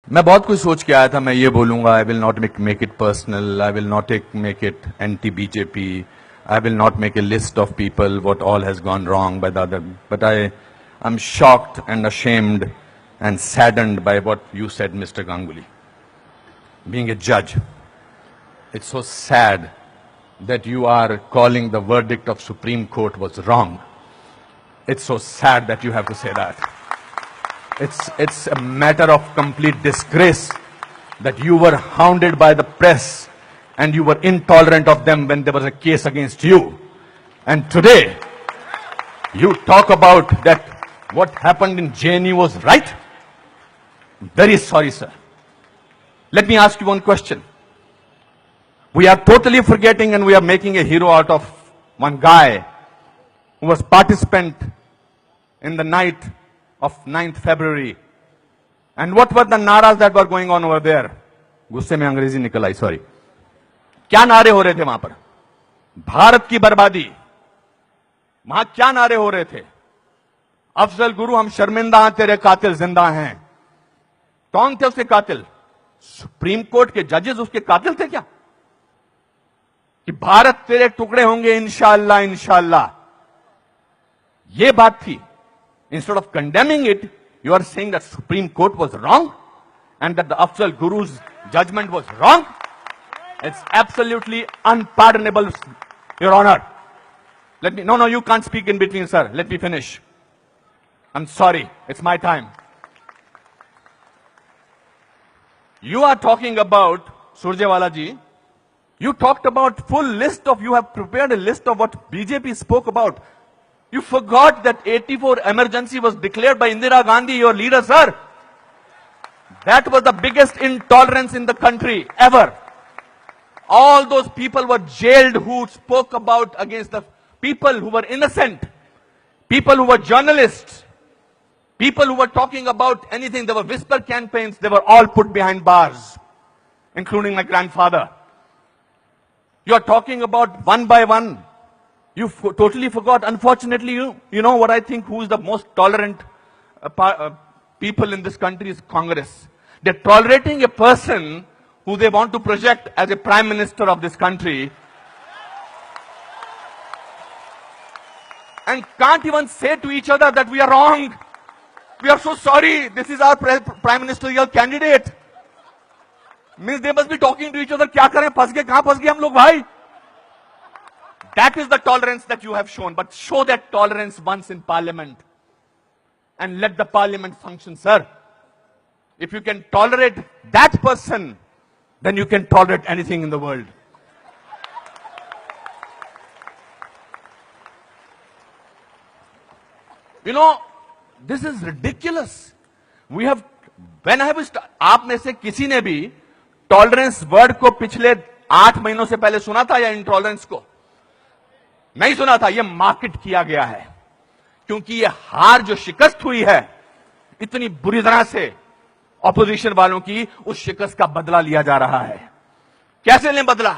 मैं बहुत कुछ सोच के आया था। मैं ये बोलूंगा, I will not make it personal, I will not make it anti BJP, I will not make a list of people what all has gone wrong by the other, but I am shocked and ashamed and saddened by what you said, Mr. Ganguly. Being a judge, it's so sad that you are calling the verdict of Supreme Court was wrong. It's so sad that you have to say that. It's a matter of complete disgrace that you were hounded by the press and you were intolerant of them when there was a case against you. And today, you talk about that what happened in JNU was right? Very sorry, sir. Let me ask you one question. We are totally forgetting and we are making a hero out of one guy who was participant in the night of 9th February. And what were the naras that were going on over there? गुस्से में अंग्रेजी निकल आई, sorry. क्या नारे हो रहे थे वहां पर? भारत की बर्बादी. वहां क्या नारे हो रहे थे? अफजल गुरु हम शर्मिंदा हैं, तेरे कातिल जिंदा हैं. कौन थे उसके कातिल? सुप्रीम कोर्ट के जजेस उसके कातिल थे क्या? कि भारत तेरे टुकड़े होंगे इंशाअल्लाह इंशाअल्लाह. यह बात थी. Instead of condemning it, you are saying that Supreme Court was wrong and that the Afzal Guru's judgment was wrong. It's absolutely unpardonable, Your Honor. No, you can't speak in between, sir. Let me finish. I'm sorry. It's my time. You are talking about, Surjewala ji, you talked about full list of, you have prepared a list of what BJP spoke about. You forgot that 84 emergency was declared by Indira Gandhi, your leader, sir. That was the biggest intolerance in the country ever. All those people were jailed who spoke about against the people who were innocent, people who were journalists, people who were talking about anything. There were whisper campaigns. They were all put behind bars, including my grandfather. You are talking about one by one. You totally forgot. Unfortunately, you know what I think, who is the most tolerant people in this country is Congress. They're tolerating a person who they want to project as a prime minister of this country and can't even say to each other that we are wrong. We are so sorry. This is our prime ministerial candidate. Means they must be talking to each other. क्या करें? फंस गए, कहां फंस गए हम लोग भाई? That is the tolerance that you have shown. But show that tolerance once in parliament and let the parliament function, sir. If you can tolerate that person, then you can tolerate anything in the world. You know, this is ridiculous. We have, when I was, आप में से किसी ने भी tolerance word को पिछले 8 महीनों से पहले सुना था या intolerance को? नहीं सुना था. यह मार्केट किया गया है क्योंकि यह हार जो शिकस्त हुई है इतनी बुरी तरह से ऑपोजिशन वालों की, उस शिकस्त का बदला लिया जा रहा है. कैसे लें बदला?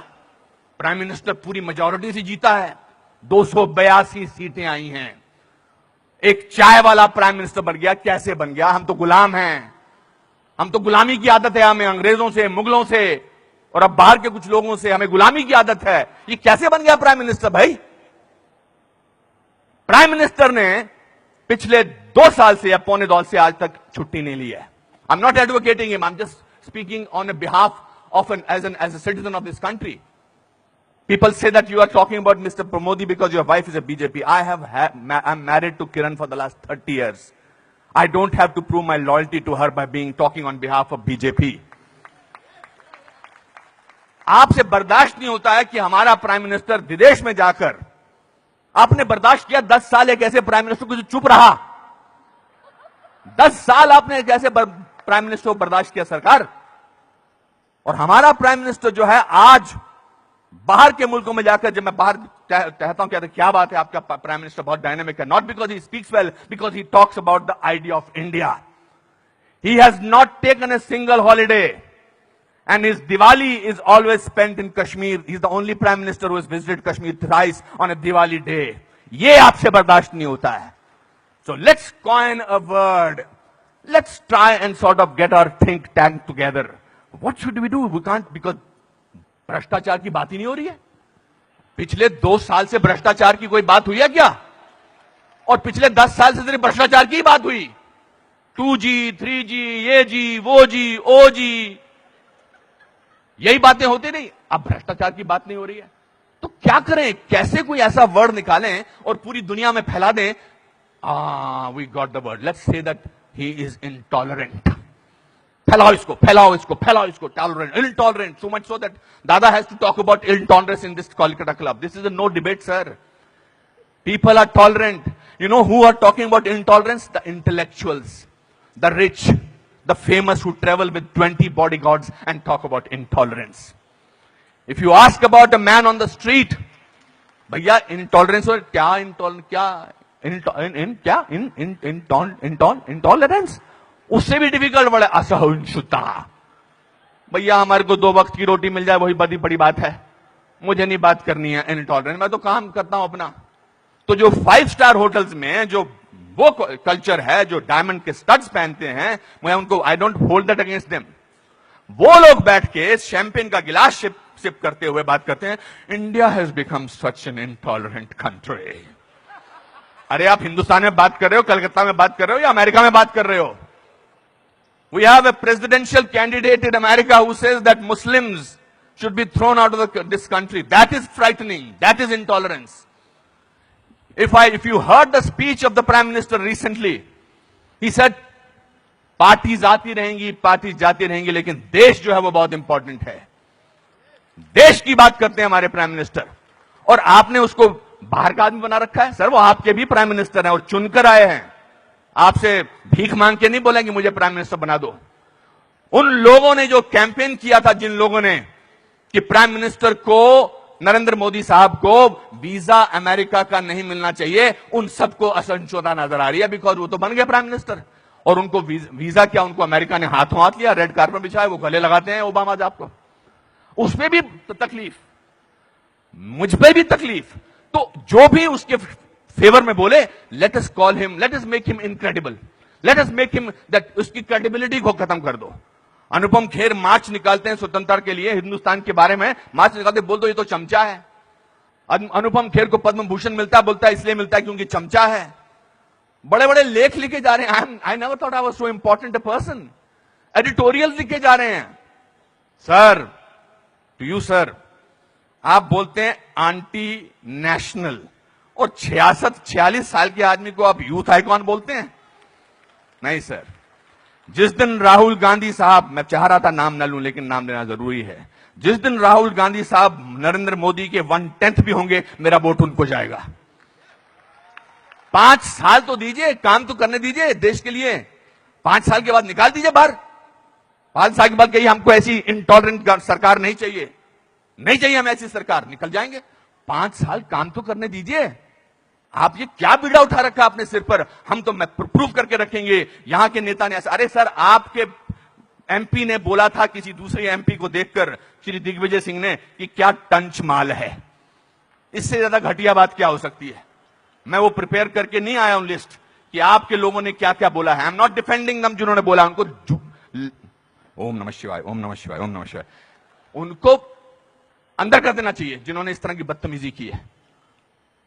प्राइम मिनिस्टर पूरी मेजॉरिटी से जीता है. 282 सीटें आई हैं. एक चाय वाला प्राइम मिनिस्टर बन गया. कैसे बन गया? हम तो गुलाम हैं. हम तो गुलामी की आदत है हमें, अंग्रेजों से, मुगलों से और अब बाहर के कुछ लोगों से हमें गुलामी की आदत है. ये कैसे बन गया प्राइम मिनिस्टर भाई? प्राइम मिनिस्टर ने पिछले 2 साल से या पौने 2 से आज तक छुट्टी नहीं ली है. I am not advocating him, I am just speaking on behalf of as a citizen of this country. People say that you are talking about Mr. Pramodi because your wife is a BJP. I'm married to Kiran for the last 30 years. I don't have to prove my loyalty to her by talking on behalf of BJP. आपसे बर्दाश्त नहीं होता है कि हमारा prime minister विदेश में जाकर, आपने बर्दाश्त किया 10 साल एक ऐसे प्राइम मिनिस्टर को जो चुप रहा. 10 साल आपने एक ऐसे प्राइम मिनिस्टर को बर्दाश्त किया सरकार. और हमारा प्राइम मिनिस्टर जो है आज बाहर के मुल्कों में जाकर, जब मैं बाहर कहता हूं कहते क्या बात है आपका प्राइम मिनिस्टर बहुत डायनेमिक है, not because he speaks well, because he talks about the idea of India. He has not taken a single holiday and his Diwali is always spent in Kashmir. He is the only prime minister who has visited Kashmir thrice on a Diwali day. ये आपसे बर्दाश्त नहीं होता है. So let's coin a word Let's try and sort of get our think tank together. What should we do? We can't, because भ्रष्टाचार की बात ही नहीं हो रही है. पिछले 2 साल से भ्रष्टाचार की कोई बात हुई है क्या? और पिछले 10 साल से सिर्फ भ्रष्टाचार की बात हुई. 2G, 3G, ये जी, वो जी, ओ जी, यही बातें होती नहीं. अब भ्रष्टाचार की बात नहीं हो रही है, तो क्या करें? कैसे कोई ऐसा वर्ड निकालें और पूरी दुनिया में फैला दें? We got the word. Let's say that he is intolerant. फैलाओ इसको, फैलाओ इसको, फैलाओ इसको. Tolerant, intolerant, so much so that Dada has to talk about intolerance in this Kolkata club. This is a no debate, sir. People are tolerant. You know who are talking about intolerance? The intellectuals, the rich, the famous who travel with 20 bodyguards and talk about intolerance. If you ask about a man on the street, भैया intolerance और क्या intolerance, उससे भी difficult word है असहिष्णुता. भैया हमारे को 2 वक्त की रोटी मिल जाए वही बड़ी बात है, मुझे नहीं बात करनी है इनटॉलरेंस. मैं तो काम करता हूं अपना. तो जो 5 स्टार होटल्स में जो वो कल्चर है, जो डायमंड के स्टड्स पहनते हैं, मैं उनको, I don't hold that against them. वो लोग बैठ के शैंपेन का गिलास सिप करते हुए बात करते हैं, India has become such an intolerant country. अरे आप हिंदुस्तान में बात कर रहे हो, कलकत्ता में बात कर रहे हो, या अमेरिका में बात कर रहे हो? We have a presidential candidate in America who says that Muslims should be thrown out of this country. That is frightening. That is intolerance. If you heard the speech of the Prime Minister recently, he said, parties आती रहेंगी, parties जाती रहेंगी, लेकिन देश जो है वो बहुत इंपॉर्टेंट है. देश की बात करते हैं हमारे प्राइम मिनिस्टर, और आपने उसको बाहर का आदमी बना रखा है. सर वो आपके भी प्राइम मिनिस्टर हैं और चुनकर आए हैं. आपसे भीख मांग के नहीं बोलेंगे मुझे प्राइम मिनिस्टर बना दो. उन लोगों ने जो कैंपेन किया था, जिन लोगों ने, कि प्राइम मिनिस्टर को, नरेंद्र मोदी साहब को वीजा अमेरिका का नहीं मिलना चाहिए, उन सबको असहिष्णुता नजर आ रही है. बिकॉज वो तो बन गए प्राइम मिनिस्टर, और उनको वीजा क्या, उनको अमेरिका ने हाथों हाथ लिया, रेड कार्पेट बिछाया, वो गले लगाते हैं ओबामा साहब को. उसमें भी तकलीफ, मुझ पे भी तकलीफ. तो जो भी उसके फेवर में बोले, let us call him, let us make him incredible, let us make him that, उसकी क्रेडिबिलिटी को खत्म कर दो. अनुपम खेर मार्च निकालते हैं स्वतंत्रता के लिए, हिंदुस्तान के बारे में मार्च निकालते, बोल दो ये तो चमचा है. अनुपम खेर को पद्म भूषण मिलता है, बोलता है इसलिए मिलता है क्योंकि चमचा है. बड़े बड़े लेख लिखे जा रहे हैं. I never thought I was so important a person. Editorial लिखे जा रहे हैं. सर, टू यू सर, आप बोलते हैं एंटी नेशनल, और 46 साल के आदमी को आप यूथ आइकॉन बोलते हैं? नहीं सर. जिस दिन राहुल गांधी साहब, मैं चाह रहा था नाम न लूं लेकिन नाम लेना जरूरी है, जिस दिन राहुल गांधी साहब नरेंद्र मोदी के 1/10 भी होंगे, मेरा वोट उनको जाएगा. 5 साल तो दीजिए, काम तो करने दीजिए देश के लिए. 5 साल के बाद निकाल दीजिए बाहर. 5 साल के बाद कहिए हमको ऐसी इंटॉलरेंट सरकार नहीं चाहिए, नहीं चाहिए हमें ऐसी सरकार, निकल जाएंगे. 5 साल काम तो करने दीजिए. आप ये क्या बीड़ा उठा रखा अपने सिर पर, हम तो प्रूव करके रखेंगे, यहां के नेता ने ऐसा. अरे सर, आपके एमपी ने बोला था किसी दूसरे एमपी को देखकर, श्री दिग्विजय सिंह ने, कि क्या टंच माल है. इससे ज्यादा घटिया बात क्या हो सकती है. मैं वो प्रिपेयर करके नहीं आया हूं लिस्ट कि आपके लोगों ने क्या क्या बोला है. आई एम नॉट डिफेंडिंग दम. जिन्होंने बोला उनको ओम नमः शिवाय, ओम नमः शिवाय, ओम नमः शिवाय, उनको अंदर कर देना चाहिए जिन्होंने इस तरह की बदतमीजी की है.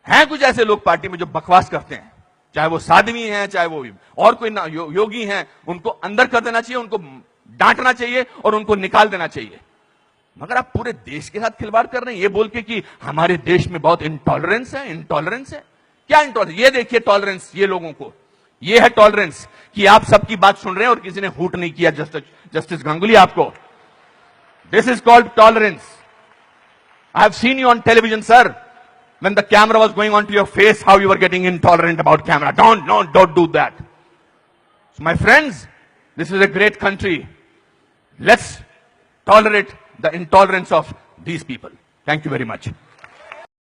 हैं कुछ ऐसे लोग पार्टी में जो बकवास करते हैं, चाहे वो साध्वी हैं, चाहे वो और कोई योगी हैं, उनको अंदर कर देना चाहिए, उनको डांटना चाहिए और उनको निकाल देना चाहिए. मगर आप पूरे देश के साथ खिलवाड़ कर रहे हैं ये बोल के कि हमारे देश में बहुत इंटॉलरेंस है. इंटॉलरेंस है क्या? इंटॉलरेंस ये देखिए, टॉलरेंस ये लोगों को, ये है टॉलरेंस कि आप सबकी बात सुन रहे हैं और किसी ने हूट नहीं किया. जस्टिस गांगुली आपको, this is called tolerance. I have seen you on television, sir, when the camera was going onto your face, how you were getting intolerant about camera. Don't do that. So my friends, this is a great country. Let's tolerate the intolerance of these people. Thank you very much.